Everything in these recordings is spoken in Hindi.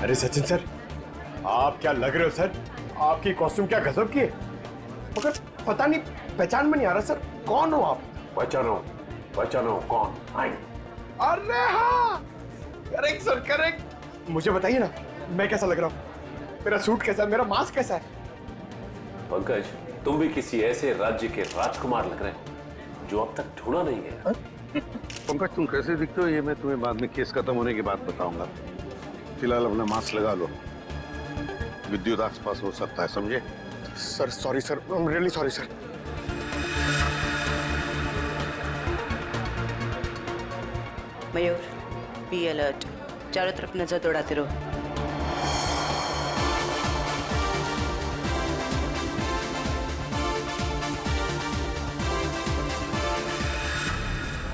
अरे सचिन सर, आप क्या लग रहे हो सर? आपकी कॉस्ट्यूम क्या गजब की है, मगर पता नहीं, पहचान में नहीं आ रहा सर, कौन हो आप? पहचानो कौन? अरे हाँ, करेक्ट सर करेक्ट। मुझे बताइए ना, मैं कैसा लग रहा हूँ? मेरा सूट कैसा है, मेरा मास्क कैसा है? पंकज, तुम भी किसी ऐसे राज्य के राजकुमार लग रहे हो जो अब तक ढूंढा नहीं गया। पंकज, तुम कैसे दिखते हो ये मैं तुम्हें बाद में केस खत्म होने के बाद बताऊंगा। फिलहाल अपना मास्क लगा लो, विद्युत आसपास हो सकता है, समझे? Sir sorry sir, I am really sorry sir. Mayur, be alert, चारों तरफ नजर दौड़ाते रहो।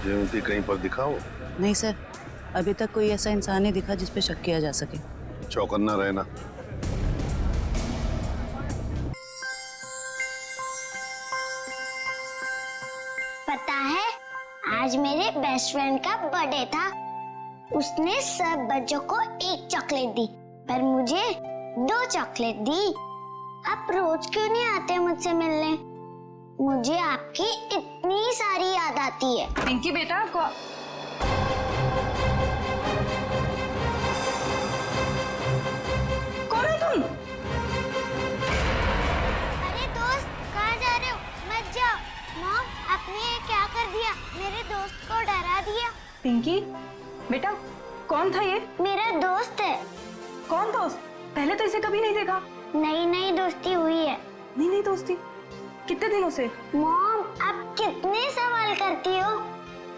जयवंती कहीं पर दिखाओ। नहीं सर, अभी तक कोई ऐसा इंसान नहीं दिखा जिस पे शक किया जा सके। चौकन्ना रहना। पता है, आज मेरे बेस्ट फ्रेंड का बर्थडे था। उसने सब बच्चों को एक चॉकलेट दी, पर मुझे 2 चॉकलेट दी। आप रोज क्यों नहीं आते मुझसे मिलने? मुझे आपकी इतनी सारी याद आती है। पिंकी बेटा कौन है तुम? अरे दोस्त, कहाँ जा रहे हो? मत जाओ। मॉम, आपने ये क्या कर दिया? मेरे दोस्त को डरा दिया। पिंकी बेटा, कौन था ये? मेरा दोस्त है। कौन दोस्त? पहले तो इसे कभी नहीं देखा। नई नई दोस्ती हुई है। नहीं दोस्ती, कितने दिनों से? मॉम, आप कितने सवाल करती हो?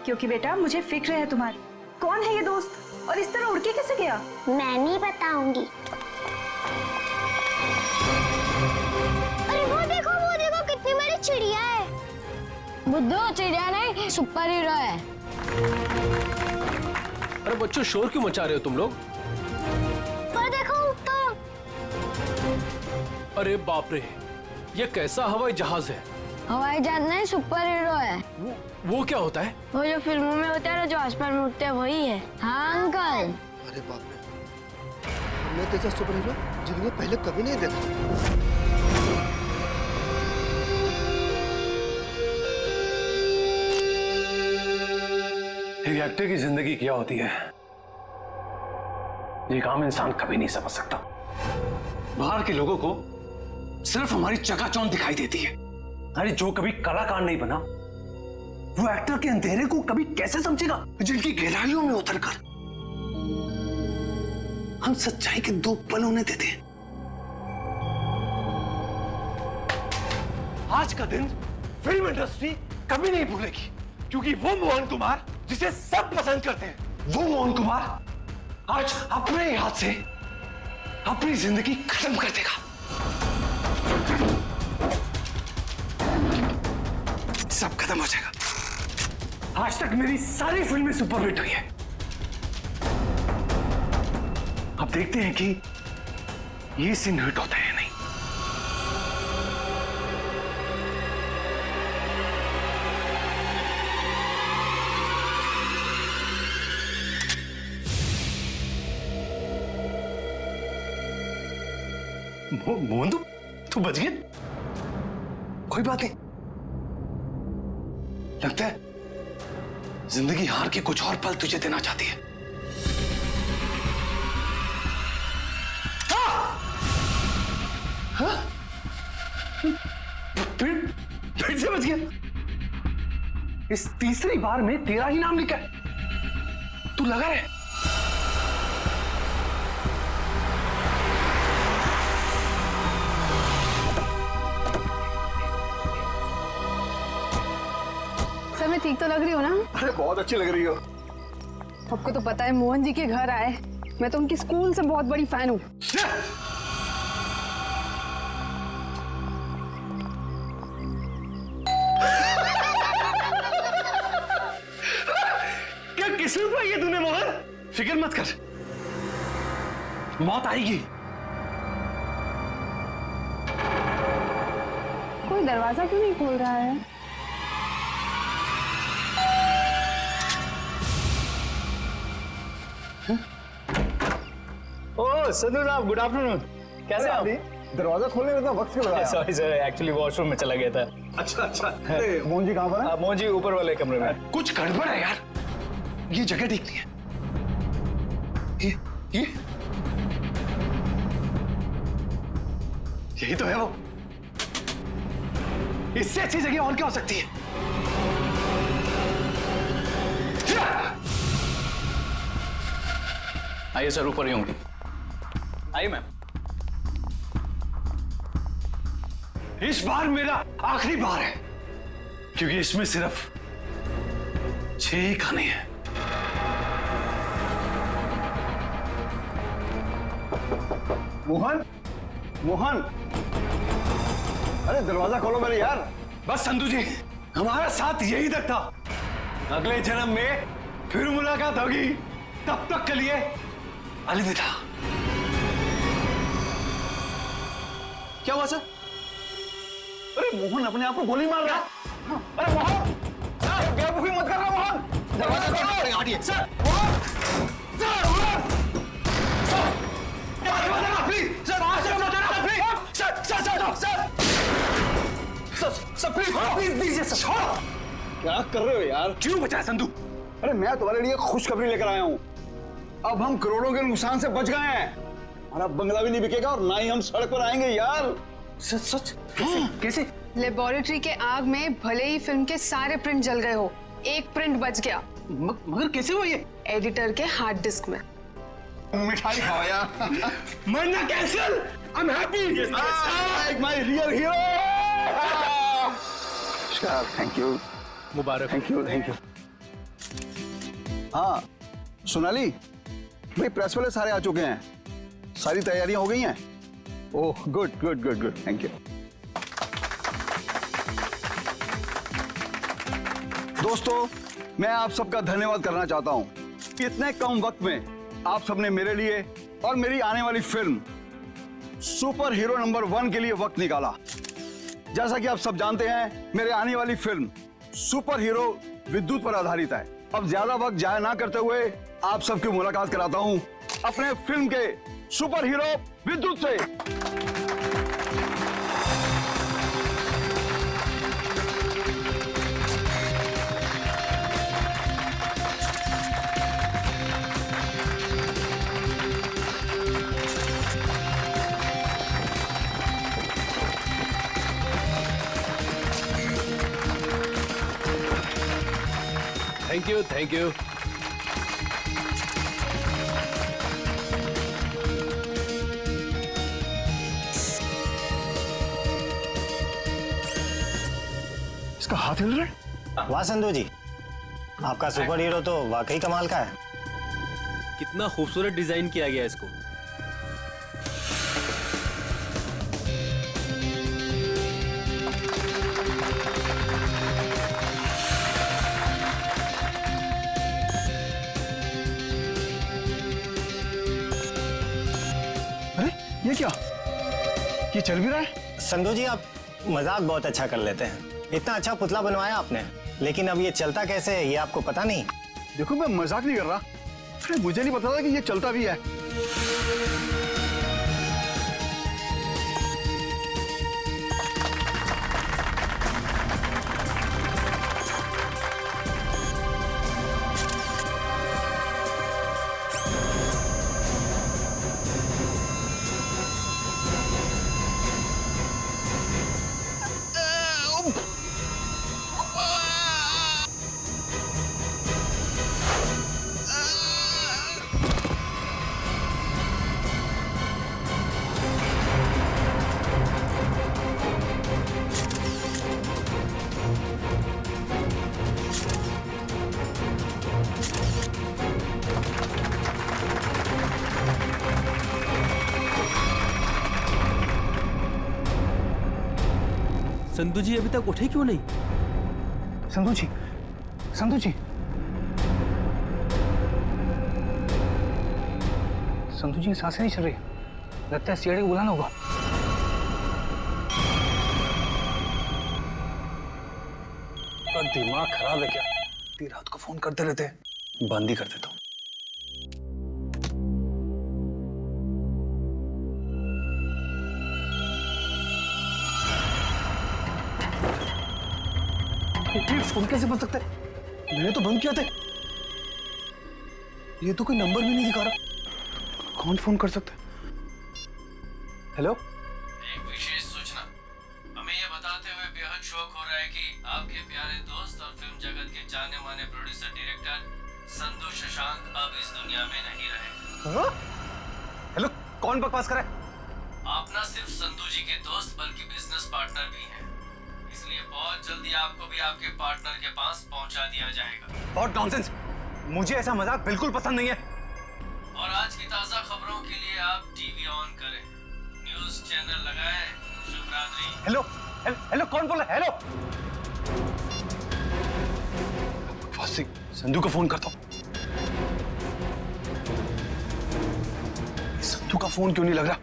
क्योंकि बेटा मुझे फिक्र है तुम्हारी। कौन है ये दोस्त और इस तरह उड़ के कैसे गया? मैं नहीं बताऊंगी। अरे वो देखो कितनी बड़ी चिड़िया है। बुद्धू, चिड़िया नहीं, सुपर हीरो है। अरे बच्चों, शोर क्यों मचा रहे हो तुम लोग? पर देखो तो। अरे बाप रे, ये कैसा हवाई जहाज है? हवाई जहाज नहीं, सुपर हीरो है। वो क्या होता है? वो जो फिल्मों में होता है ना, जो आसमान में उड़ते हैं, वही है। हाँ अंकल। अरे बाप रे, हमने तेजा सुपर हीरो जिंदगी में पहले कभी नहीं देखा। एक एक्टर की जिंदगी क्या होती है, एक आम इंसान कभी नहीं समझ सकता। बाहर के लोगों को सिर्फ हमारी चकाचौंध दिखाई देती है। अरे जो कभी कलाकार नहीं बना, वो एक्टर के अंधेरे को कभी कैसे समझेगा? जिनकी गहराइयों में उतरकर हम सच्चाई के 2 पल उन्हें देते हैं। आज का दिन फिल्म इंडस्ट्री कभी नहीं भूलेगी, क्योंकि वो मोहन कुमार जिसे सब पसंद करते हैं, वो मोहन कुमार आज अपने हाथ से अपनी जिंदगी खत्म कर देगा। सब खत्म हो जाएगा। आज तक मेरी सारी फिल्में सुपरहिट हुई है। अब देखते हैं कि ये सीन हिट होता है या नहीं। मोहन, तू बच गया? कोई बात नहीं। लगता है जिंदगी हार के कुछ और पल तुझे देना चाहती है। हाँ? फिर से बच गया। इस तीसरी बार में तेरा ही नाम लिखा है। तू लगा रहे। सर, मैं ठीक तो लग रही हूँ ना? अरे बहुत अच्छी लग रही हो। आपको तो पता है, मोहन जी के घर आए, मैं तो उनकी स्कूल से बहुत बड़ी फैन हूँ। क्या किस्मत पाई है तूने मोहन? फिक्र मत कर, मौत आएगी। कोई दरवाजा क्यों नहीं खोल रहा है? ओह संधू साहब, गुड आफ्टरनून। कैसे आप? दरवाजा खोलने में इतना वक्त क्यों लगाया? सॉरी सर, एक्चुअली वॉशरूम में चला गया था। अच्छा अच्छा। अरे मोहन जी कहाँ पर है? मोहन जी ऊपर वाले कमरे में। कुछ गड़बड़ है यार, ये जगह ठीक नहीं है। ये यही तो है वो। इससे अच्छी जगह और क्या हो सकती है? आइए सर, ऊपर ही होंगी। आइए मैम। इस बार मेरा आखिरी बार है, क्योंकि इसमें सिर्फ 6 ही खाने हैं। मोहन, मोहन, अरे दरवाजा खोलो मेरे यार। बस संधू जी, हमारा साथ यही तक था। अगले जन्म में फिर मुलाकात होगी, तब तक के लिए अलविदा। क्या हुआ सर? अरे मोहन अपने आप को गोली मार रहा है। अरे मोहन, बेवकूफी मत करना मोहन। दरवाजा खोलो। हटिए sir. Mohan, sir, Mohan, sir, please sir, sir, please sir. क्या कर रहे हो यार? क्यों बचाया संधू? अरे मैं तुम्हारे लिए खुशखबरी लेकर आया हूँ। अब हम करोड़ों के नुकसान से बच गए हैं। हमारा बंगला भी नहीं बिकेगा और ना ही हम सड़क पर आएंगे यार। सच सच? कैसे? लेबोरेटरी के आग में भले ही फिल्म के सारे प्रिंट जल गए हो, एक प्रिंट बच गया। मगर कैसे हुआ ये? एडिटर के हार्ड डिस्क में। मिठाई खाओ यार। मरना cancel. I am happy. My real hero. Thank you, Mubarak. Thank you, thank you. हाँ सोनाली भाई, प्रेस वाले सारे आ चुके हैं, सारी तैयारियां हो गई हैं। Oh good good good good, thank you. दोस्तों, मैं आप सबका धन्यवाद करना चाहता हूं कि इतने कम वक्त में आप सबने मेरे लिए और मेरी आने वाली फिल्म सुपर हीरो नंबर 1 के लिए वक्त निकाला। जैसा कि आप सब जानते हैं, मेरे आने वाली फिल्म सुपर हीरो विद्युत पर आधारित है। अब ज्यादा वक्त जाया ना करते हुए आप सबकी मुलाकात कराता हूं अपने फिल्म के सुपर हीरो विद्युत से। Thank you, thank you. इसका हाथ हिल रहा है। वाह संधू जी, आपका सुपर हीरो तो वाकई कमाल का है। कितना खूबसूरत डिजाइन किया गया इसको। अरे ये क्या, ये चल भी रहा है? संधू जी, आप मजाक बहुत अच्छा कर लेते हैं। इतना अच्छा पुतला बनवाया आपने, लेकिन अब ये चलता कैसे है ये आपको पता नहीं? देखो मैं मजाक नहीं कर रहा। अरे मुझे नहीं पता था कि ये चलता भी है। संधू जी अभी तक उठे क्यों नहीं? संधू जी, संधू जी, संधू जी सांसें नहीं चल रही। लगता है सीआईडी को बुलाना होगा। का दिमाग खराब है क्या? इतनी रात को फोन करते रहते हैं। बंद ही कर देता हूँ। ये फोन कैसे बन सकता है? मैंने तो बंद किया था। ये तो कोई नंबर भी नहीं दिखा रहा। कौन फोन कर सकता है? हेलो? एक विशेष सूचना हमें यह बताते हुए बेहद शौक हो रहा है कि आपके प्यारे दोस्त और फिल्म जगत के जाने माने प्रोड्यूसर डायरेक्टर संधू शशांक अब इस दुनिया में नहीं रहे। हाँ? हेलो, कौन बकवास कर रहा है? आप ना सिर्फ संधू जी के दोस्त बल्कि बिजनेस पार्टनर भी हैं, इसलिए बहुत जल्दी आपको भी आपके पार्टनर के पास पहुंचा दिया जाएगा। बहुत नॉनसेंस, मुझे ऐसा मजाक बिल्कुल पसंद नहीं है। और आज की ताजा खबरों के लिए आप टीवी ऑन करें, न्यूज चैनल लगाएं। शुभ रात्रि। हेलो हेलो, कौन बोल रहा है? हेलो, फासी, संधू को फोन करता हूँ। संधू का फोन क्यों नहीं लग रहा?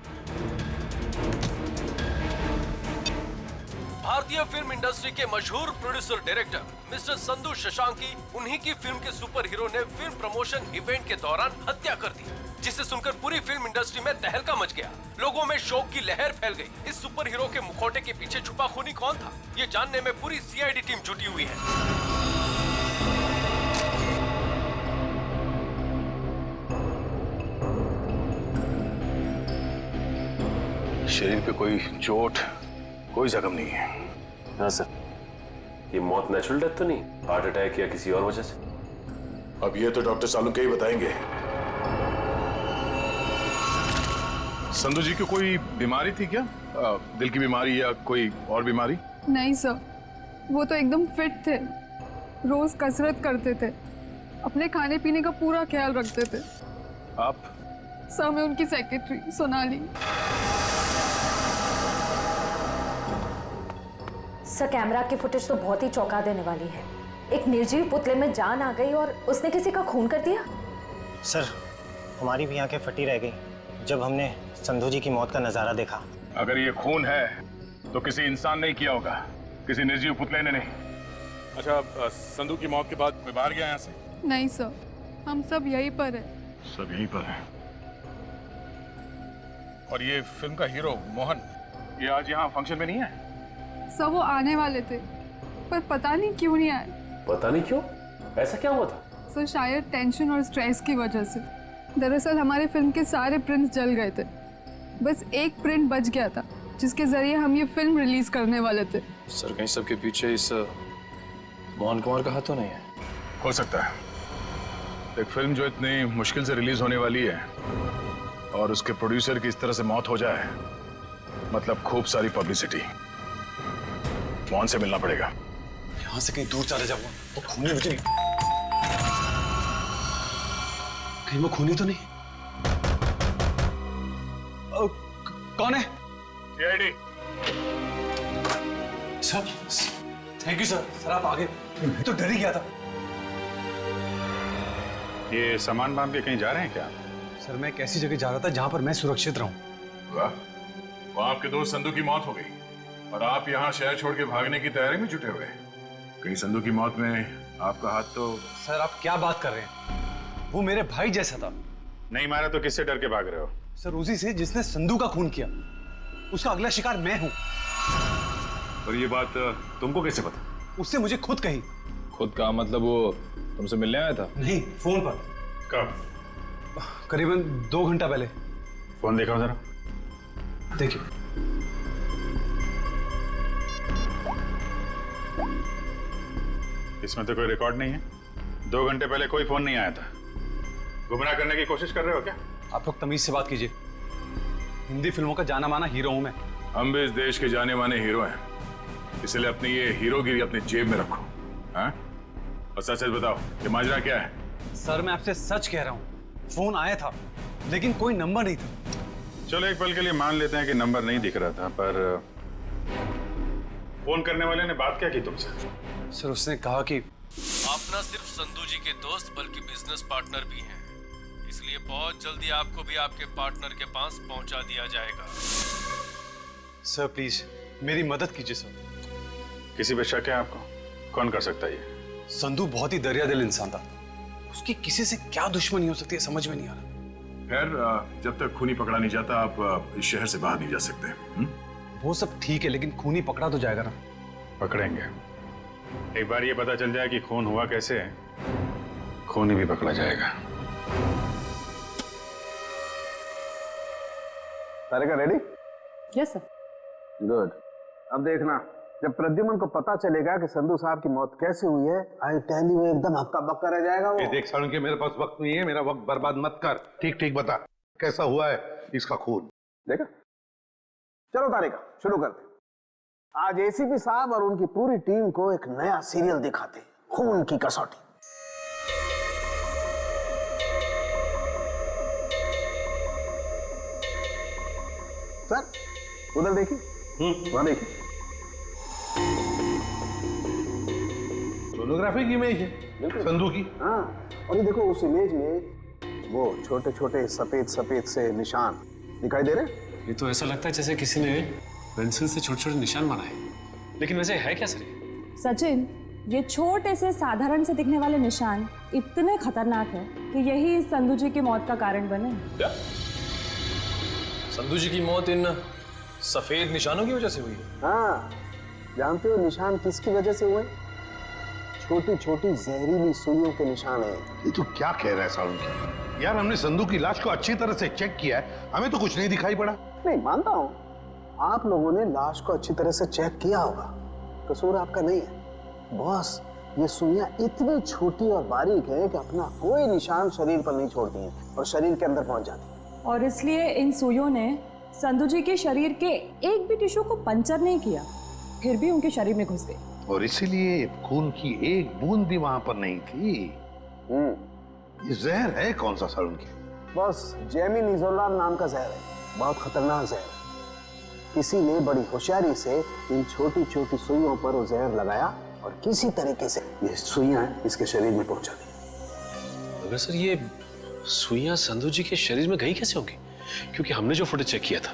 भारतीय फिल्म इंडस्ट्री के मशहूर प्रोड्यूसर डायरेक्टर मिस्टर संधू शशांकी, उन्हीं की फिल्म के सुपर हीरो ने फिल्म प्रमोशन इवेंट के दौरान हत्या कर दी, जिसे सुनकर पूरी फिल्म इंडस्ट्री में तहलका मच गया। लोगों में शोक की लहर फैल गई। इस सुपर हीरो के मुखौटे के पीछे छुपा खूनी कौन था, ये जानने में पूरी सीआईडी टीम जुटी हुई है। शरीर पे कोई चोट, कोई जख्म नहीं है। हाँ सर, ये मौत नेचुरल डेथ तो नहीं, हार्ट अटैक या किसी और वजह से? अब ये तो डॉक्टर सालुंके ही बताएंगे। संधू जी को कोई बीमारी थी क्या? दिल की बीमारी या कोई और बीमारी? नहीं सर, वो तो एकदम फिट थे, रोज कसरत करते थे, अपने खाने पीने का पूरा ख्याल रखते थे। आप? सर, मैं उनकी सेक्रेटरी सोनाली। सर, कैमरा की फुटेज तो बहुत ही चौंका देने वाली है। एक निर्जीव पुतले में जान आ गई और उसने किसी का खून कर दिया। सर, हमारी भी आंखें फटी रह गई जब हमने संधू जी की मौत का नजारा देखा। अगर ये खून है तो किसी इंसान ने किया होगा, किसी निर्जीव पुतले ने नहीं। अच्छा, संधू की मौत के बाद मैं बाहर गया यहाँ से? नहीं सर, हम सब यहीं पर है। सब यहीं पर है। और ये फिल्म का हीरो मोहन, ये आज यहाँ फंक्शन में नहीं है? सब वो आने वाले थे, पर पता नहीं क्यों नहीं आए। पता नहीं क्यों? ऐसा क्या हुआ था? सर, शायद टेंशन और स्ट्रेस की वजह से। दरअसल हमारे फिल्म के सारे प्रिंट्स जल गए थे, बस एक प्रिंट बच गया था जिसके जरिए हम ये फिल्म रिलीज करने वाले थे। सर, कहीं सबके पीछे इस मोहन कुमार का हाथ तो नहीं है? हो सकता है। एक फिल्म जो इतनी मुश्किल से रिलीज होने वाली है और उसके प्रोड्यूसर की इस तरह से मौत हो जाए, मतलब खूब सारी पब्लिसिटी। मोहन से मिलना पड़ेगा। यहाँ से कहीं दूर चले जाऊंगा तो खूनी मुझे नहीं। कहीं वो खूनी तो नहीं? कौन है? CID. Sir, thank you sir. Sir, आप आगे, मैं तो डर ही गया था। ये सामान बांध के कहीं जा रहे हैं क्या? सर, मैं एक ऐसी जगह जा रहा था जहां पर मैं सुरक्षित रहूं। वाह, वहां आपके दोस्त संधू की मौत हो गई और आप यहाँ शहर छोड़ के भागने की तैयारी में जुटे हुए। कहीं संधू की मौत में आपका हाथ तो? सर, आप क्या बात कर रहे हैं? वो मेरे भाई जैसा था। नहीं मारा तो किससे डर के भाग रहे हो? सर, उसी से जिसने संधू का खून किया। उसका अगला शिकार मैं हूं। और ये बात तुमको कैसे पता? उससे मुझे खुद कही। खुद का मतलब वो तुमसे मिलने आया था? नहीं, फोन पर। कब? करीबन 2 घंटा पहले। फोन देखा जरा। देखिए। इसमें तो कोई रिकॉर्ड नहीं है। 2 घंटे पहले कोई फोन नहीं आया था। गुमराह करने की कोशिश कर रहे हो क्या? आप लोग तमीज से बात कीजिए। हिंदी फिल्मों का जाना माना हीरो हूं मैं। हम भी इस देश के जाने माने हीरो हैं, इसलिए अपनी ये हीरोगिरी अपने जेब में रखो। हाँ? और सच सच बताओ, ये माजरा क्या है? सर, मैं आपसे सच कह रहा हूं। फोन आया था लेकिन कोई नंबर नहीं था। चलो एक पल के लिए मान लेते हैं कि नंबर नहीं दिख रहा था, पर फोन करने वाले ने बात क्या की तुमसे? सर, उसने कहा कि आप न सिर्फ संधू जी के दोस्त बल्कि बिजनेस पार्टनर भी हैं, इसलिए बहुत जल्दी आपको भी आपके पार्टनर के पास पहुंचा दिया जाएगा। सर, प्लीज मेरी मदद कीजिए सर। किसी पे शक है आपको? कौन कर सकता है ये? संधू बहुत ही दरियादिल इंसान था। उसकी किसी से क्या दुश्मनी हो सकती है, समझ में नहीं आ रहा। खैर, जब तक खूनी पकड़ा नहीं जाता आप इस शहर से बाहर नहीं जा सकते। वो सब ठीक है, लेकिन खूनी पकड़ा तो जाएगा ना? पकड़ेंगे, एक बार ये पता चल जाए कि खून हुआ कैसे है, खून ही भी पकड़ा जाएगा। सारे का रेडी? Yes sir. गुड। अब देखना, जब प्रद्युमन को पता चलेगा कि संधू साहब की मौत कैसे हुई है, आई टेल यू एकदम हक्का बक्का रह जाएगा वो। देख सालुंके, मेरे पास वक्त नहीं है, मेरा वक्त बर्बाद मत कर। ठीक ठीक बता कैसा हुआ है इसका खून। देखा? चलो तारिका शुरू करते। आज एसीपी साहब और उनकी पूरी टीम को एक नया सीरियल दिखाते, खून की कसौटी। सर उधर देखिए, वहां देखिए, सोनोग्राफी की इमेज है संधू की। हाँ, और ये देखो उस इमेज में वो छोटे छोटे सफेद सफेद से निशान दिखाई दे रहे। ये तो ऐसा लगता है जैसे किसी ने पेंसिल से छोटे छोटे निशान बनाए, लेकिन वैसे है क्या सर? सचिन, ये छोटे से साधारण से दिखने वाले निशान इतने खतरनाक है कि यही संधू जी की मौत का कारण बने। क्या? संधू जी की मौत इन सफेद निशानों की वजह से हुई है? हाँ, जानते हो निशान किसकी वजह से हुए? छोटी छोटी जहरीली सुइयों के निशान है। ये तो क्या कह रहा है सालुंके? यार हमने संधू की लाश को अच्छी तरह से चेक किया है, हमें तो कुछ नहीं दिखाई पड़ा। नहीं मानता हूँ, आप लोगों ने लाश को अच्छी तरह से चेक किया होगा, कसूर आपका नहीं है। बॉस, ये सुइयां इतनी छोटी और बारीक है कि अपना कोई निशान शरीर पर नहीं छोड़ती हैं और शरीर के अंदर पहुंच जाती हैं। और इसलिए इन सुइयों ने संधू जी के शरीर के एक भी टिश्यू को पंचर नहीं किया, फिर भी उनके शरीर में घुस गई। और इसीलिए खून की एक बूंद भी वहां पर नहीं थी। ये जहर है कौन सा सालुंके? बस जेमिनिजोलाम नाम का जहर है, बहुत खतरनाक जहर है। किसी ने बड़ी होशियारी से इन छोटी छोटी सुइयों पर वो जहर लगाया और किसी तरीके से ये सुइयां इसके शरीर में पहुंचा दी। मगर सर ये सुइयां संधू जी के शरीर में गई कैसे होंगी? क्योंकि हमने जो फुटेज चेक किया था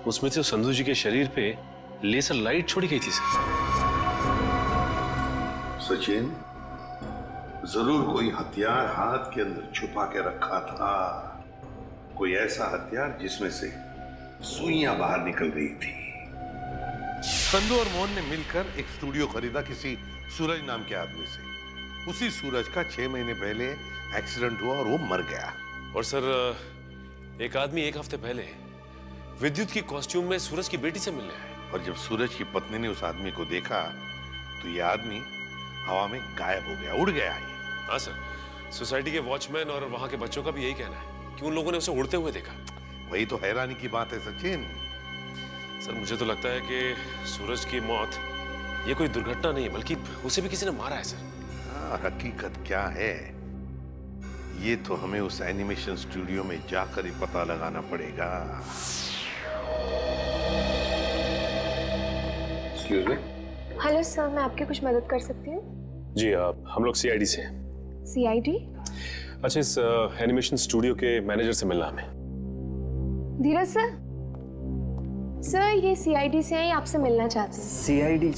उसमें से संधू जी के शरीर पे लेजर लाइट छोड़ी गई थी सर। सचिन, जरूर कोई हथियार हाथ के अंदर छुपा के रखा था, कोई ऐसा हथियार जिसमें से सुइयां बाहर निकल गई थी। संधू और मोहन ने मिलकर एक स्टूडियो खरीदा किसी सूरज नाम के आदमी से। उसी सूरज का 6 महीने पहले एक्सीडेंट हुआ और वो मर गया। और सर एक आदमी एक हफ्ते पहले विद्युत की कॉस्ट्यूम में सूरज की बेटी से मिलने आया। और जब सूरज की पत्नी ने उस आदमी को देखा तो ये आदमी हवा में गायब हो गया, उड़ गया। हाँ सर, सोसाइटी के वॉचमैन और वहां के बच्चों का भी यही कहना है कि उन लोगों ने उसे उड़ते हुए देखा। वही तो हैरानी की बात है सचिन। सर मुझे तो लगता है कि सूरज की मौत ये कोई दुर्घटना नहीं बल्कि उसे भी किसी ने मारा है सर। हाँ, हकीकत क्या है ये तो हमें उस एनिमेशन स्टूडियो में जाकर ही पता लगाना पड़ेगा। Excuse me. हेलो सर, मैं आपकी कुछ मदद कर सकती हूँ? जी हम लोग सीआईडी से हैं। सीआईडी? अच्छा, इस एनिमेशन स्टूडियो के मैनेजर से मिलना हमें। धीरज सर, सर ये सीआईडी से हैं, आपसे मिलना चाहते हैं। सीआईडी?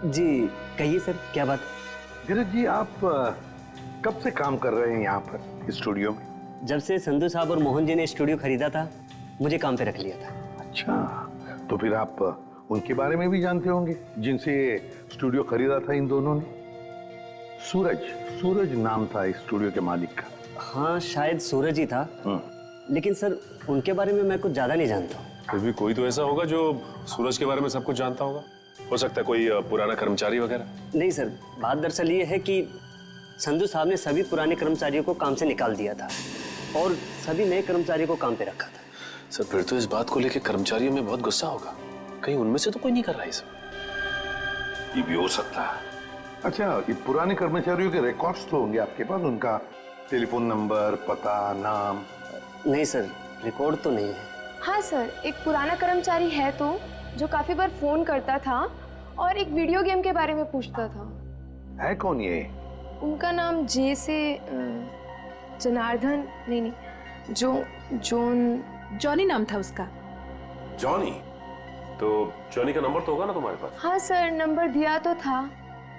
जी कहिए सर, क्या बात? धीरज जी, आप कब से काम कर रहे हैं यहाँ पर स्टूडियो में? जब से संधू साहब और मोहन जी ने स्टूडियो खरीदा था, मुझे काम पे रख लिया था। अच्छा, तो फिर आप उनके बारे में भी जानते होंगे जिनसे स्टूडियो खरीदा था इन दोनों ने? सूरज नाम था इस स्टूडियो के मालिक का। हाँ शायद सूरज ही था, लेकिन सर उनके बारे में मैं कुछ ज्यादा नहीं जानता हूँ। फिर भी कोई तो ऐसा होगा जो सूरज के बारे में सब कुछ जानता होगा। हो सकता है कोई पुराना कर्मचारी वगैरह। नहीं सर, बात दरअसल ये है कि संधू साहब ने सभी पुराने कर्मचारियों को काम से निकाल दिया था और सभी नए कर्मचारियों को काम पे रखा था। सर फिर तो इस बात को लेकर कर्मचारियों में बहुत गुस्सा होगा, कहीं उनमें से तो कोई नहीं कर रहा है सब। ये भी हो सकता है। अच्छा, ये पुराने कर्मचारियों के रिकॉर्ड्स तो होंगे आपके पास, उनका टेलीफोन नंबर, पता, नाम? नहीं सर, रिकॉर्ड तो नहीं है। हाँ सर, एक पुराना कर्मचारी है तो जो काफी बार फोन करता था और एक वीडियो गेम के बारे में पूछता था। है कौन ये? उनका नाम जे से जनार्दन, नहीं, जॉनी नाम था उसका। जॉनी? तो जॉनी का नंबर तो होगा ना तुम्हारे पास? हाँ सर, नंबर दिया तो था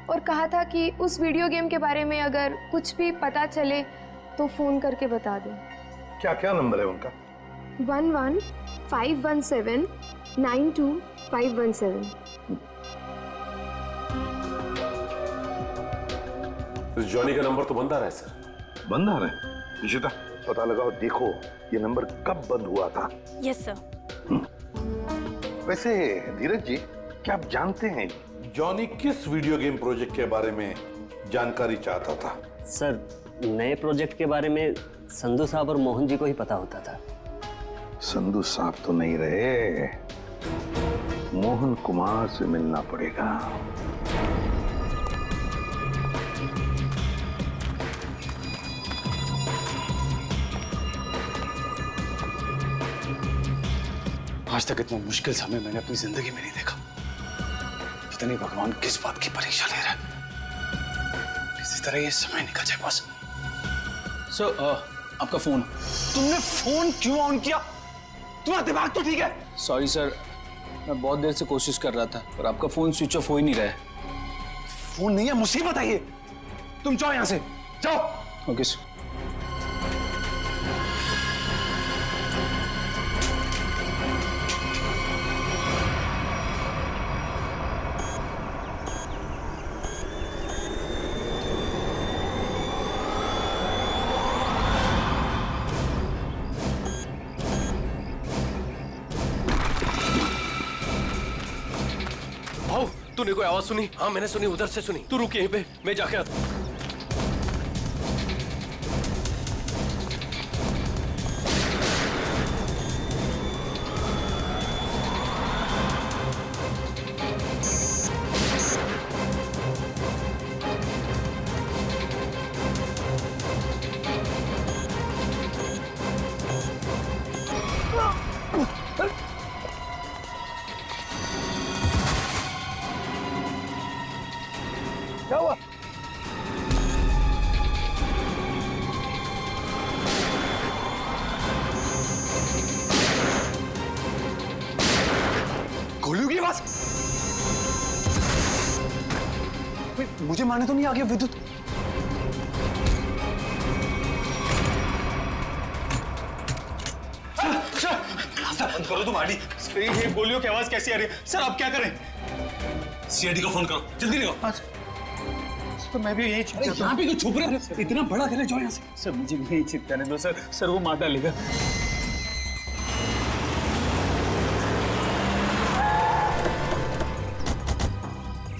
और कहा था कि उस वीडियो गेम के बारे में अगर कुछ भी पता चले तो फोन करके बता दें। क्या क्या नंबर है उनका? 11517925517। इस जॉनी का नंबर तो बंद आ रहा है सर। बंद आ रहा है? निशिता पता लगाओ, देखो ये नंबर कब बंद हुआ था। Yes sir. वैसे धीरज जी, क्या आप जानते हैं जॉनी किस वीडियो गेम प्रोजेक्ट के बारे में जानकारी चाहता था? सर, नए प्रोजेक्ट के बारे में संधू साहब और मोहन जी को ही पता होता था। संधू साहब तो नहीं रहे, मोहन कुमार से मिलना पड़ेगा। आज तक इतना मुश्किल समय मैंने अपनी जिंदगी में नहीं देखा। पता नहीं भगवान किस बात की परीक्षा ले रहा है। किसी तरह ये समय निकल जाए बस। सर, आपका फोन। तुमने फोन क्यों ऑन किया? तुम्हारा दिमाग तो ठीक है? सॉरी सर, मैं बहुत देर से कोशिश कर रहा था पर आपका फोन स्विच ऑफ हो ही नहीं रहा है। फोन नहीं है, मुसीबत है ये। तुम जाओ यहां से, जाओ। Okay sir. तूने कोई आवाज सुनी? हाँ मैंने सुनी, उधर से सुनी। तू रुक यहीं पे, मैं जाके आता हूं। क्या हुआ? गोलियों की आवाज। मुझे मारने तो नहीं आ गया विद्युत? रास्ता बंद करो तुम्हारी। ये गोलियों की आवाज कैसी आ रही है? सर आप क्या करें? सीआईडी को फोन करो, जल्दी निकलो। तो मैं भी यही छुप जाता हूं। यहाँ पे क्यों छुप रहे हो? इतना बड़ा घर है, जाओ यहाँ से। सर मुझे यही छिपकाने दो सर। सर वो माता लेगा।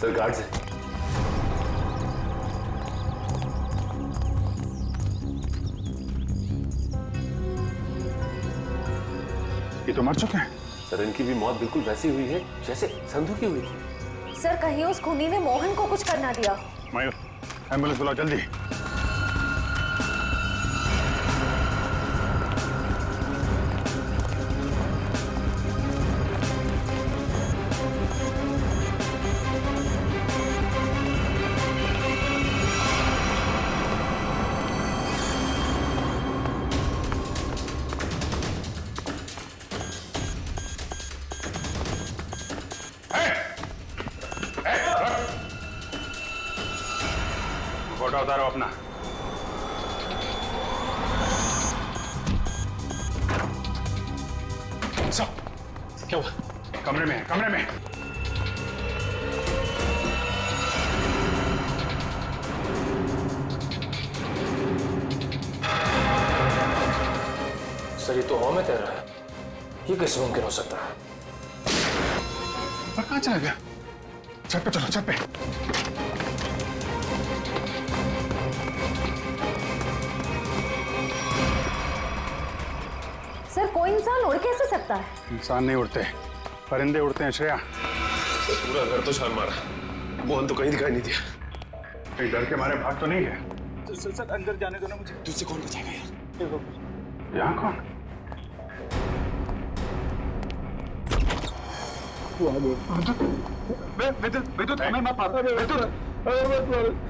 सर गार्ड से। ये तो मर चुके हैं। सर इनकी भी मौत बिल्कुल वैसी हुई है जैसे संधू की हुई थी। सर कहीं उस खूनी ने मोहन को कुछ करना दिया। मयूर, एम्बुलेंस बुलाओ जल्दी। फोटो उतारो अपना। क्या हुआ? कमरे में है, कमरे में। सर ये तो हवा में तैर रहा है, ये कैसे मुमकिन हो सकता है? पर कहाँ चला गया? छत पे चलो, छत पे। सर कोई इंसान उड़ कैसे सकता है? इंसान नहीं उड़ते, परिंदे उड़ते हैं श्रेया। पूरा घर तो छान मारा, मोहन तो कहीं दिखाई नहीं दिया। कहीं डर के मारे भाग तो नहीं है? सर अंदर जाने दो ना मुझे। तुझसे कौन बचाएगा यार? यहाँ कौन? विद्युत हमें मत मारो।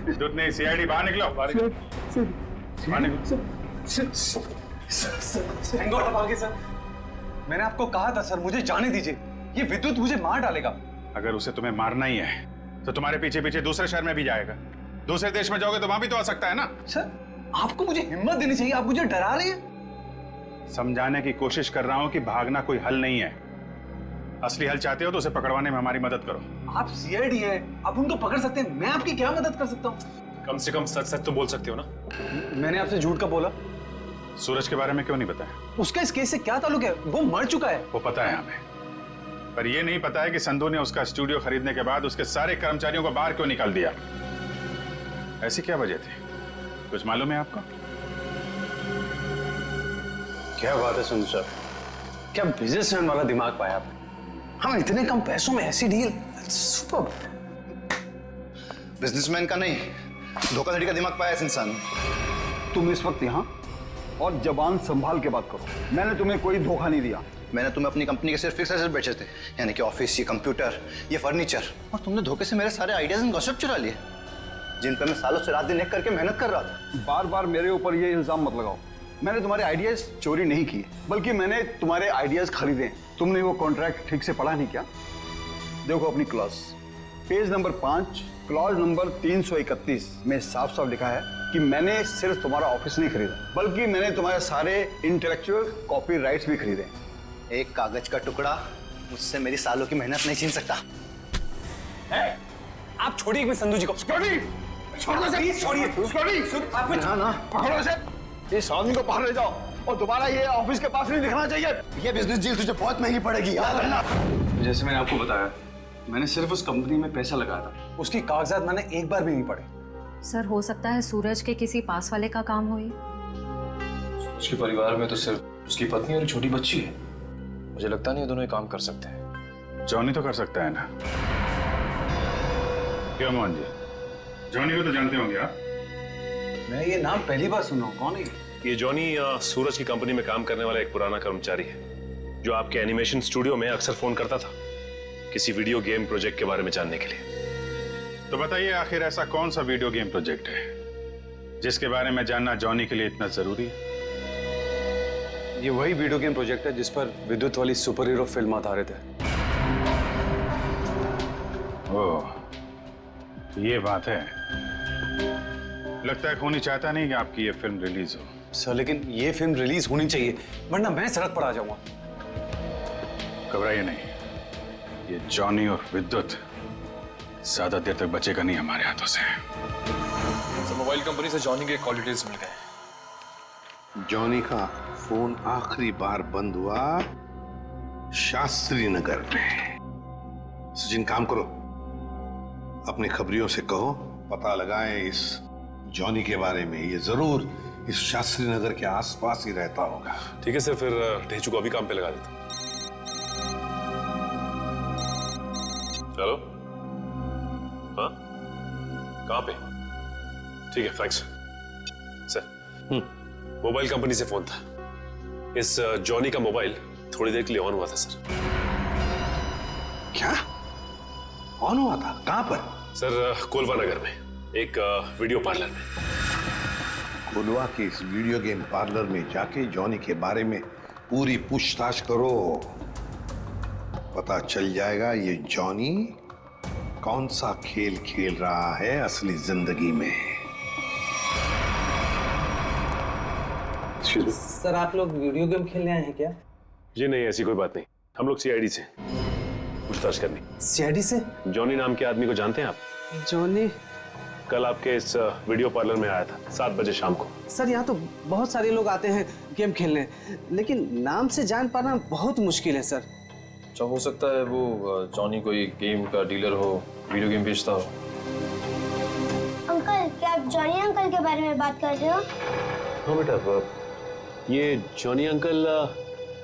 विद्युत नहीं, सीआईडी बाहर निकलो। बाहर निकलो। सर मैंने आपको कहा था सर, मुझे जाने दीजिए। ये विद्युत मुझे मार डालेगा। अगर उसे तुम्हें मारना ही है तो तुम्हारे पीछे पीछे दूसरे शहर में भी जाएगा। दूसरे देश में जाओगे तो वहां भी तो आ सकता है ना। सर आपको मुझे हिम्मत देनी चाहिए, आप मुझे डरा रहे हैं। समझाने की कोशिश कर रहा हूं कि भागना कोई हल नहीं है। असली हल चाहते हो तो उसे पकड़वाने में हमारी मदद करो। आप सीआईडी है, आप उनको पकड़ सकते हैं, मैं आपकी क्या मदद कर सकता हूँ? कम से कम सच सच तो बोल सकते हो ना? मैंने आपसे झूठ का बोला? सूरज के बारे में क्यों नहीं बताया? उसका इस केस से क्या ताल्लुक है? वो मर चुका है। वो पता है हमें, पर ये नहीं पता है कि संधू ने उसका स्टूडियो खरीदने के बाद उसके सारे कर्मचारियों को बाहर क्यों निकाल दिया। ऐसी क्या वजह थी, कुछ मालूम है आपको? क्या बात है संधू साहब, क्या बिजनेसमैन वाला दिमाग पाया आपने। हम इतने कम पैसों में ऐसी डील, सुपर। बिजनेसमैन का नहीं, धोखाधड़ी का दिमाग पाया इस इंसान ने। तुम इस वक्त यहाँ और जबान संभाल के बात करो। मैंने तुम्हें कोई धोखा नहीं दिया। मैंने तुम्हें अपनी कंपनी के सिर्फ फिक्स एसेट बेचे थे, यानी कि ऑफिस, ये कंप्यूटर, ये फर्नीचर, और तुमने धोखे से मेरे सारे आइडियाज एंड गॉसिप चुरा लिए, जिन पर मैं सालों से रात दिन एक करके मेहनत कर रहा था। बार बार मेरे ऊपर ये इल्जाम मत लगाओ। मैंने तुम्हारे आइडियाज चोरी नहीं किए, बल्कि मैंने तुम्हारे आइडियाज खरीदे। तुमने वो कॉन्ट्रैक्ट ठीक से पढ़ा नहीं क्या? देखो अपनी clause, page number 5, clause number 331 में साफ साफ लिखा है कि मैंने सिर्फ तुम्हारा ऑफिस नहीं खरीदा, बल्कि मैंने तुम्हारे सारे इंटेलेक्चुअल कॉपीराइट्स भी खरीदे। एक कागज का टुकड़ा मुझसे मेरी सालों की मेहनत नहीं छीन सकता। आप छोड़िए एक मिनट संधू जी को। छोड़िए, ना पकड़ो इसे, इस आदमी को बाहर ले जाओ और दोबारा ये ऑफिस के पास नहीं दिखना चाहिए। ये बिजनेस डील तुझे बहुत महंगी पड़ेगी, याद रखना। जैसे मैंने आपको बताया, मैंने सिर्फ उस कंपनी में पैसा लगाया था, उसकी कागजात मैंने एक बार भी नहीं पढ़े। सर हो सकता है सूरज के किसी पास वाले का काम हो ये। उसके परिवार में तो सिर्फ उसकी पत्नी और एक छोटी बच्ची है। मुझे लगता नहीं ये दोनों ये काम कर सकते हैं। जॉनी तो कर सकता है ना? क्यों मोहन जी, जॉनी को तो जानते होंगे आप? मैं ये नाम पहली बार सुना हूँ, कौन है ये जॉनी सूरज की कंपनी में काम करने वाला एक पुराना कर्मचारी है, जो आपके एनिमेशन स्टूडियो में अक्सर फोन करता था किसी वीडियो गेम प्रोजेक्ट के बारे में जानने के लिए। तो बताइए, आखिर ऐसा कौन सा वीडियो गेम प्रोजेक्ट है जिसके बारे में जानना जॉनी के लिए इतना जरूरी है? ये वही वीडियो गेम प्रोजेक्ट है जिस पर विद्युत वाली सुपर हीरो फिल्म आधारित है। ओह, ये बात है। लगता है खूनी चाहता नहीं कि आपकी ये फिल्म रिलीज हो। सर लेकिन ये फिल्म रिलीज होनी चाहिए, वरना मैं सड़क पर आ जाऊंगा। घबराइए नहीं, ये जॉनी और विद्युत ज्यादा देर तक बचेगा नहीं हमारे हाथों से। सर मोबाइल कंपनी से जॉनी के कॉल डिटेल्स मिल गए। जॉनी का फोन आखिरी बार बंद हुआ शास्त्री नगर में। सचिन, काम करो, अपने खबरियों से कहो पता लगाएं इस जॉनी के बारे में। ये जरूर इस शास्त्री नगर के आसपास ही रहता होगा। ठीक है सर, फिर ढेचू को अभी काम पे लगा देता हूं। हेलो, हाँ, कहाँ पे? ठीक है, थैंक्स सर। मोबाइल कंपनी से फोन था। इस जॉनी का मोबाइल थोड़ी देर के लिए ऑन हुआ था सर। क्या ऑन हुआ था? कहां पर? सर कोलवा नगर में एक वीडियो पार्लर में। कोलवा के इस वीडियो गेम पार्लर में जाके जॉनी के बारे में पूरी पूछताछ करो। पता चल जाएगा ये जॉनी कौन सा खेल खेल रहा है असली जिंदगी में। सर आप लोग वीडियो गेम खेलने आए हैं क्या? जी नहीं, ऐसी कोई बात नहीं। हम लोग सीआईडी से पूछताछ करनी। सीआईडी से? जॉनी नाम के आदमी को जानते हैं आप? जॉनी कल आपके इस वीडियो पार्लर में आया था 7 बजे शाम को। सर यहाँ तो बहुत सारे लोग आते हैं गेम खेलने, लेकिन नाम से जान पाना बहुत मुश्किल है सर। अच्छा, हो सकता है वो जॉनी कोई गेम का डीलर हो, वीडियो गेम बेचता हो। अंकल, क्या आप जॉनी अंकल के बारे में बात कर रहे हो? हाँ बेटा, ये जॉनी अंकल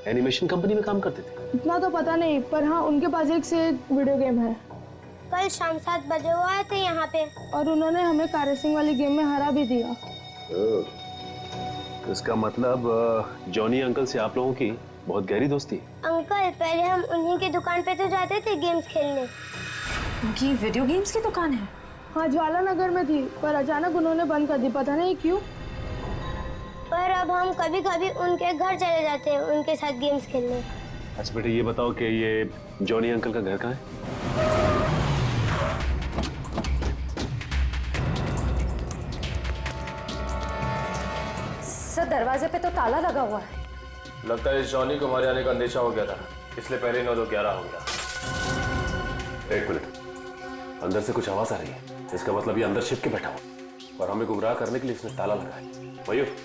एनिमेशन कंपनी में काम करते थे। इतना तो पता नहीं, पर हाँ उनके पास एक से एक वीडियो गेम है। कल शाम 7 बजे वो आए थे यहाँ पे और उन्होंने हमें कार रेसिंग वाली गेम में हरा भी दिया। इसका मतलब जॉनी अंकल से आप लोगों की बहुत गहरी दोस्ती है। अंकल, पहले हम उन्हीं की दुकान पे तो जाते थे गेम्स खेलने। उनकी वीडियो गेम्स की दुकान है? हाँ, ज्वाला नगर में थी, पर अचानक उन्होंने बंद कर दी, पता नहीं क्यों। पर अब हम कभी कभी उनके घर चले जाते हैं उनके साथ गेम्स खेलने। अच्छा बेटे, ये बताओ कि ये जॉनी अंकल का घर कहाँ है? सर दरवाजे पे तो ताला लगा हुआ है। लगता है इस जॉनी को हमारे आने का अंदेशा हो गया था, इसलिए पहले 9-2-11 हो गया। एक मिनट, अंदर से कुछ आवाज आ रही है। इसका मतलब ये अंदर छिप के बैठा हुआ। और हमें गुमराह करने के लिए इसने ताला लगाया। मयूर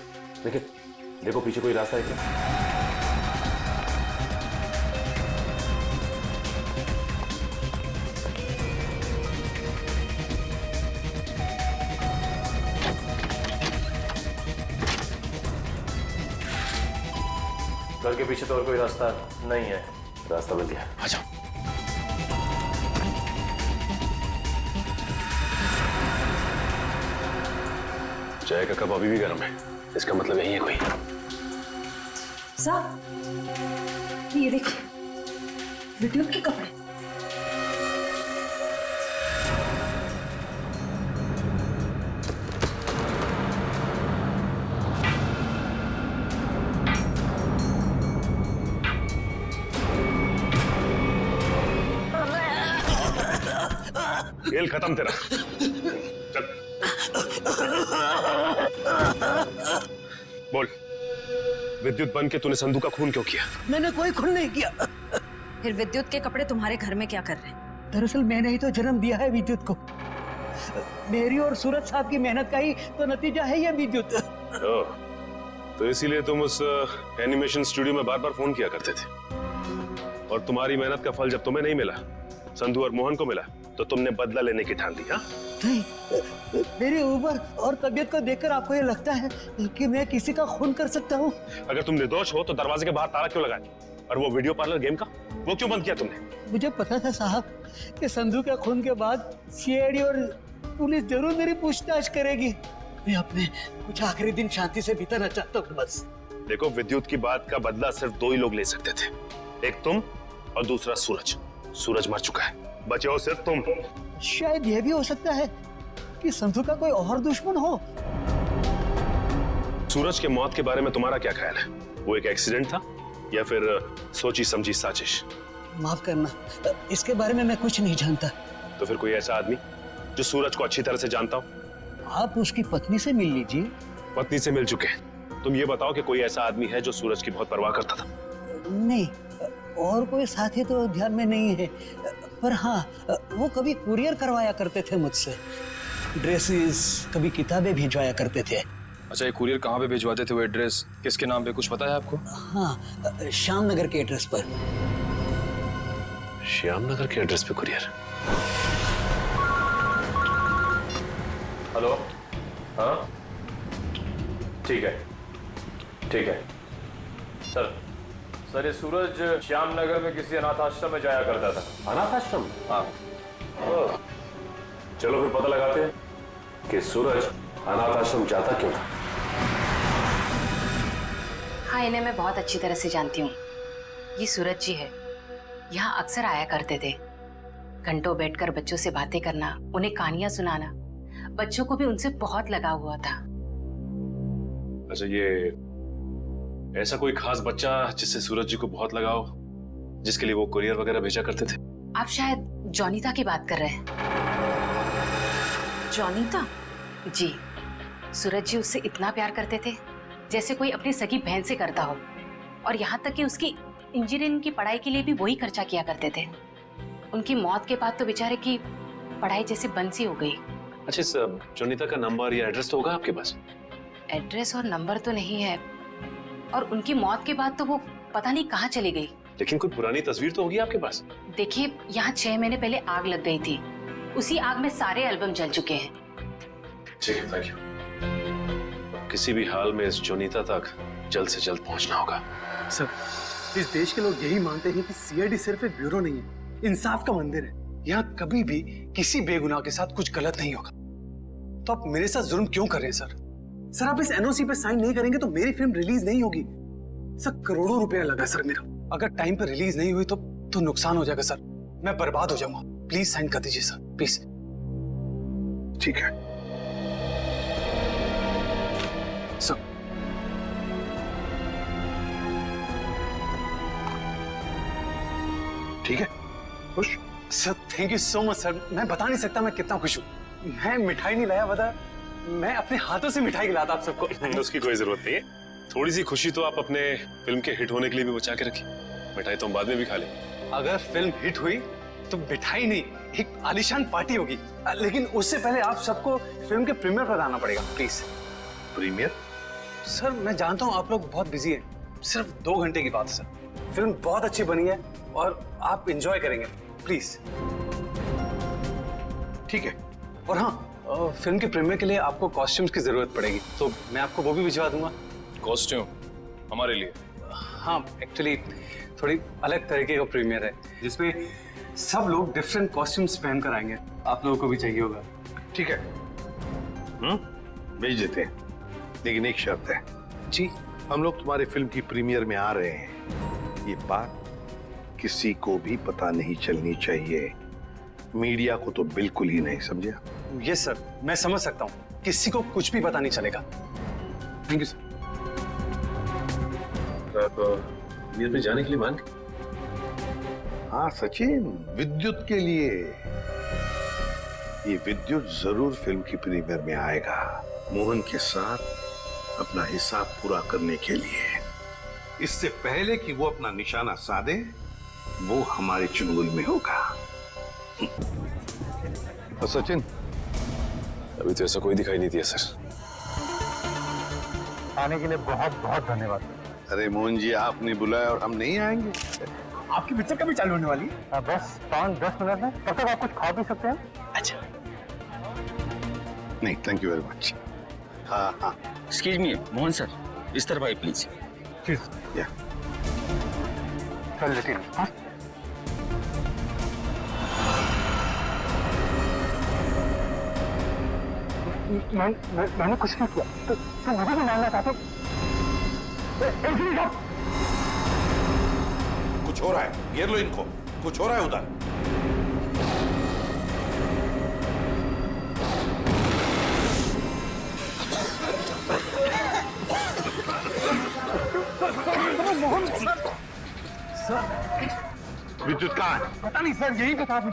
देखिए, देखो पीछे कोई रास्ता है क्या? घर के पीछे तो और कोई रास्ता नहीं है। रास्ता मिल गया, आ जाओ। चाय का कप अभी भी गर्म है, इसका मतलब यही है कोई। साहब, ये देखिए विद्युत के कपड़े। खेल खत्म तेरा। चल बोल, विद्युत बन के तूने संधू का खून क्यों किया? मैंने कोई खून नहीं किया। फिर विद्युत के कपड़े तुम्हारे घर में क्या कर रहे हैं? दरअसल मैंने ही तो जन्म दिया है विद्युत को। मेरी और सूरज साहब की मेहनत का ही तो नतीजा है ये विद्युत। तो इसीलिए तुम उस एनिमेशन स्टूडियो में बार बार फोन किया करते थे, और तुम्हारी मेहनत का फल जब तुम्हें नहीं मिला, संधू और मोहन को मिला, तो तुमने बदला लेने की ठान ली। हाँ, नहीं, मेरी उम्र और तबीयत को देखकर आपको ये लगता है कि मैं किसी का खून कर सकता हूँ? अगर तुम निर्दोष हो तो दरवाजे के बाहर ताला क्यों लगाया? और वो वीडियो पार्लर गेम का वो क्यों बंद किया तुमने? मुझे पता था साहब कि संधू के खून के बाद सीआईडी और पुलिस जरूर मेरी पूछताछ करेगी। मैं अपने कुछ आखिरी दिन शांति से बिताना चाहता हूँ बस। देखो, विद्युत की बात का बदला सिर्फ दो ही लोग ले सकते थे, एक तुम और दूसरा सूरज। सूरज मर चुका है, बचे हो सिर्फ तुम। शायद यह भी हो सकता है कि संधू का कोई और दुश्मन हो। सूरज के मौत के बारे में तुम्हारा क्या ख्याल है? वो एक एक्सीडेंट था या फिर सोची समझी साजिश? माफ करना, इसके बारे में मैं कुछ नहीं जानता। तो फिर कोई ऐसा आदमी जो सूरज को अच्छी तरह से जानता हो? आप उसकी पत्नी से मिल लीजिए। पत्नी से मिल चुके हैं, तुम ये बताओ कि कोई ऐसा आदमी है जो सूरज की बहुत परवाह करता था? नहीं, और कोई साथी तो ध्यान में नहीं है, पर हाँ, वो कभी कुरियर करवाया करते थे मुझसे। ड्रेसेस, कभी किताबें भिजवाया करते थे। अच्छा, ये कुरियर कहाँ पे भिजवाते थे? वो एड्रेस किसके नाम पे, कुछ पता है आपको? हाँ, श्याम नगर के एड्रेस पर। श्याम नगर के एड्रेस पे कुरियर? हेलो, हाँ ठीक है, ठीक है सर। सर, ये सूरज श्याम नगर में किसी अनाथ आश्रम में जाया करता था। अनाथ आश्रम? हाँ। चलो फिर पता लगाते हैं कि सूरज अनाथ आश्रम जाता क्यों था। हाँ, इन्हें मैं बहुत अच्छी तरह से जानती हूँ। ये सूरज जी है, यहाँ अक्सर आया करते थे। घंटों बैठकर बच्चों से बातें करना, उन्हें कहानियां सुनाना। बच्चों को भी उनसे बहुत लगाव हुआ था। अच्छा, ये ऐसा कोई खास बच्चा जिससे सूरज जी को बहुत लगाव, जिसके लिए वो कुरियर वगैरह भेजा करते थे? आप शायद जॉनीता की बात कर रहे हैं। जॉनीता? जी, सूरज जी उससे इतना प्यार करते थे जैसे कोई अपनी सगी बहन से करता हो, और यहाँ तक कि उसकी इंजीनियरिंग की पढ़ाई के लिए भी वही खर्चा किया करते थे। उनकी मौत के बाद तो बेचारे की पढ़ाई जैसे बंद सी हो गई। अच्छा, इस जॉनीता का नंबर या एड्रेस तो होगा आपके पास? एड्रेस और नंबर तो नहीं है, और उनकी मौत के बाद तो वो पता नहीं कहाँ चली गई। लेकिन कोई पुरानी तस्वीर तो होगी आपके पास? देखिए, यहाँ 6 महीने पहले आग लग गई थी। उसी आग में सारे एल्बम जल चुके हैं। ठीक है, थैंक यू। किसी भी हाल में इस जोनीता तक जल्द से जल्द पहुंचना होगा। सर, इस देश के लोग यही मानते हैं कि सीआईडी सिर्फ एक ब्यूरो नहीं है, इंसाफ का मंदिर है। यहाँ कभी भी किसी बेगुनाह के साथ कुछ गलत नहीं होगा। तो आप मेरे साथ जुल्म क्यों कर रहे हैं सर? सर, आप इस एनओसी पे साइन नहीं करेंगे तो मेरी फिल्म रिलीज नहीं होगी। सर, करोड़ों रुपया लगा सर मेरा। अगर टाइम पर रिलीज नहीं हुई तो नुकसान हो जाएगा सर, मैं बर्बाद हो जाऊंगा। प्लीज साइन कर दीजिए सर, प्लीज। ठीक है सर। ठीक है, खुश? Sir, thank you so much sir. मैं बता नहीं सकता मैं कितना खुश हूँ। मैं मिठाई नहीं लाया, बता, मैं अपने हाथों से मिठाई खिलाता आप सबको। उसकी कोई जरूरत नहीं है। थोड़ी सी खुशी तो आप अपने फिल्म के हिट होने के लिए भी बचा के रखिए। मिठाई तो हम बाद में भी खा लेंगे। अगर फिल्म हिट हुई तो मिठाई नहीं, एक आलीशान पार्टी होगी, लेकिन उससे पहले आप सबको फिल्म के प्रीमियर पर आना पड़ेगा प्लीज। प्रीमियर? सर मैं जानता हूँ आप लोग बहुत बिजी हैं, सिर्फ 2 घंटे की बात है सर। फिल्म बहुत अच्छी बनी है और आप एंजॉय करेंगे, प्लीज। ठीक है। और हाँ, फिल्म के प्रीमियर के लिए आपको कॉस्ट्यूम्स की जरूरत पड़ेगी, तो मैं आपको वो भी भिजवा दूंगा। कॉस्ट्यूम हमारे लिए? हाँ, एक्चुअली थोड़ी अलग तरीके का प्रीमियर है जिसमें सब लोग डिफरेंट कॉस्ट्यूम्स पहन कर आएंगे। आप लोगों को भी चाहिए होगा। ठीक है, भेज देते हैं, लेकिन एक शर्त है। जी? हम लोग तुम्हारे फिल्म की प्रीमियर में आ रहे हैं, ये बात किसी को भी पता नहीं चलनी चाहिए, मीडिया को तो बिल्कुल ही नहीं, समझा? यस सर, मैं समझ सकता हूँ, किसी को कुछ भी पता नहीं चलेगा। Thank you sir. आप नींद में जाने के लिए मान? हाँ सचिन, विद्युत के लिए। ये विद्युत जरूर फिल्म की प्रीमियर में आएगा, मोहन के साथ अपना हिसाब पूरा करने के लिए। इससे पहले कि वो अपना निशाना साधे, वो हमारे चुंगल में होगा। और सचिन, अभी तो ऐसा कोई दिखाई नहीं दिया सर। आने के लिए बहुत बहुत धन्यवाद। अरे मोहन जी, आपने बुलाया और हम नहीं आएंगे? आपकी पिक्चर कभी चालू होने वाली है? बस 5-10 मिनट में, तब तक आप कुछ खा भी सकते हैं। अच्छा। नहीं, थैंक यू वेरी मच। हाँ हाँ। एक्सक्यूज मी मोहन सर, इस तरफ आइए प्लीज। या चल लेकिन, हाँ? मैंने कुछ नहीं किया, तो मुझे भी मारना चाहते? कुछ हो रहा है, घेर लो इनको, कुछ हो रहा है उधर। विद्युत कहाँ है? पता नहीं सर, यही बता दूं।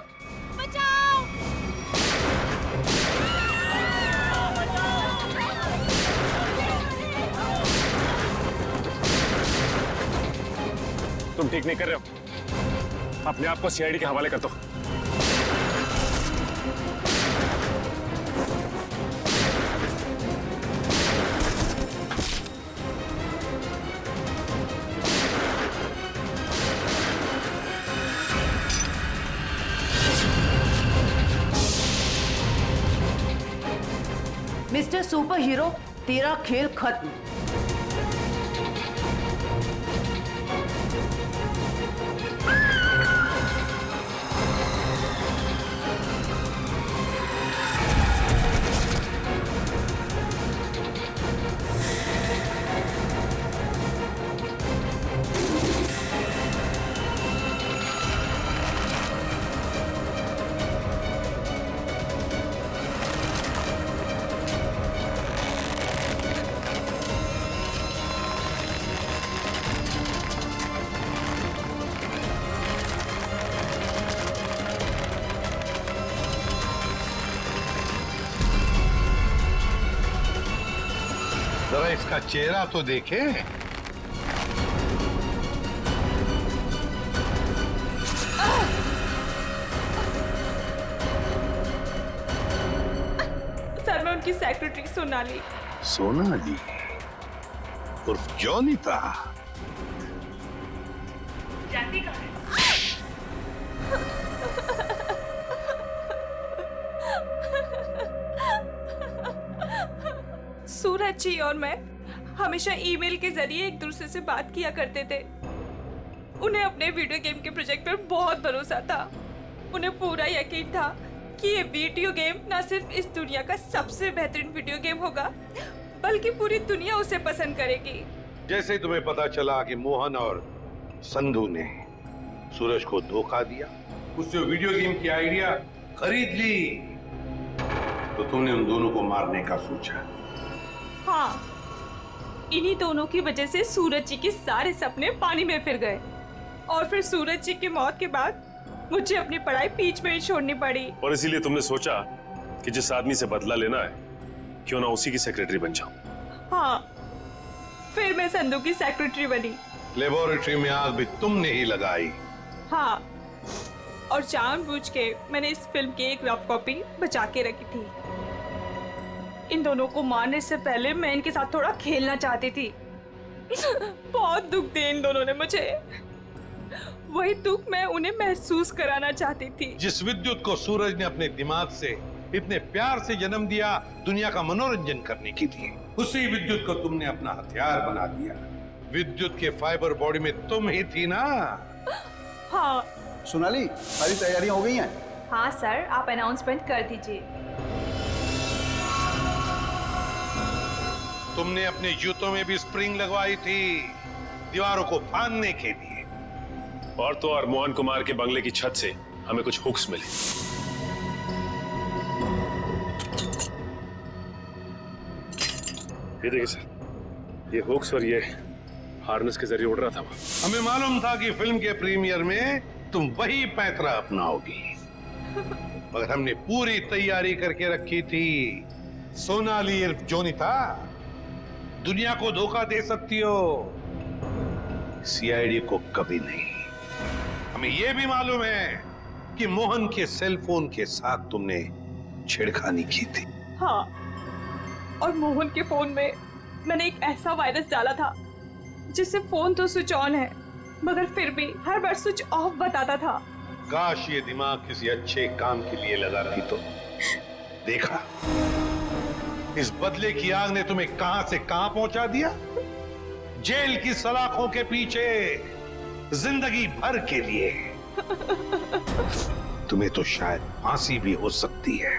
तुम ठीक नहीं कर रहे हो, अपने आप को सीआईडी के हवाले कर दो। मिस्टर सुपर हीरो, तेरा खेल खत्म। जरा इसका चेहरा तो देखे। सर मैं उनकी सेक्रेटरी सोनाली। सोनाली उर्फ जॉनिता। जानती कहाँ है? सूरज जी और मैं हमेशा ईमेल के जरिए एक दूसरे से बात किया करते थे। उन्हें अपने वीडियो गेम के प्रोजेक्ट पर बहुत भरोसा था। उन्हें पूरा यकीन था कि ये वीडियो गेम न सिर्फ इस दुनिया का सबसे बेहतरीन वीडियो गेम होगा, बल्कि पूरी दुनिया उसे पसंद करेगी। जैसे तुम्हें पता चला कि मोहन और संधू ने सूरज को धोखा दिया, उससे वीडियो गेम की आइडिया खरीद ली, तो तुमने उन दोनों को मारने का सोचा। हाँ, इन्हीं दोनों की वजह से सूरज जी के सारे सपने पानी में फिर गए और फिर सूरज जी की मौत के बाद मुझे अपनी पढ़ाई बीच में ही छोड़नी पड़ी। और इसीलिए तुमने सोचा कि जिस आदमी से बदला लेना है, क्यों ना उसी की सेक्रेटरी बन जाऊं। हाँ, फिर मैं संधू की सेक्रेटरी बनी। लेबोरेटरी में आग भी तुमने ही लगाई। हाँ, और जानबूझ के मैंने इस फिल्म की एक रफ कॉपी बचा के रखी थी। इन दोनों को मारने से पहले मैं इनके साथ थोड़ा खेलना चाहती थी। बहुत दुख दिए इन दोनों ने मुझे, वही दुख मैं उन्हें महसूस कराना चाहती थी। जिस विद्युत को सूरज ने अपने दिमाग से इतने प्यार से जन्म दिया दुनिया का मनोरंजन करने के लिए, उसी विद्युत को तुमने अपना हथियार बना दिया। विद्युत के फाइबर बॉडी में तुम ही थी ना? हाँ। सोनाली, सारी तैयारियां हो गई हैं? हाँ सर, आप अनाउंसमेंट कर दीजिए। तुमने अपने जूतों में भी स्प्रिंग लगवाई थी दीवारों को फाड़ने के लिए। और तो और मोहन कुमार के बंगले की छत से हमें कुछ हुक्स मिले। ये देखिए सर, ये हुक्स और ये हार्नेस के जरिए उड़ रहा था। हमें मालूम था कि फिल्म के प्रीमियर में तुम वही पैतरा अपनाओगी, मगर हमने पूरी तैयारी करके रखी थी। सोनाली इर्फ जोनिता, दुनिया को धोखा दे सकती हो, सीआईडी को कभी नहीं। हमें यह भी मालूम है कि मोहन के सेल फोन के साथ तुमने छेड़खानी की थी। हाँ, और मोहन के फोन में मैंने एक ऐसा वायरस डाला था जिससे फोन तो स्विच ऑन है मगर फिर भी हर बार स्विच ऑफ बताता था। काश ये दिमाग किसी अच्छे काम के लिए लगा रही तो। देखा, इस बदले की आग ने तुम्हें कहां से कहां पहुंचा दिया। जेल की सलाखों के पीछे जिंदगी भर के लिए। तुम्हें तो शायद फांसी भी हो सकती है।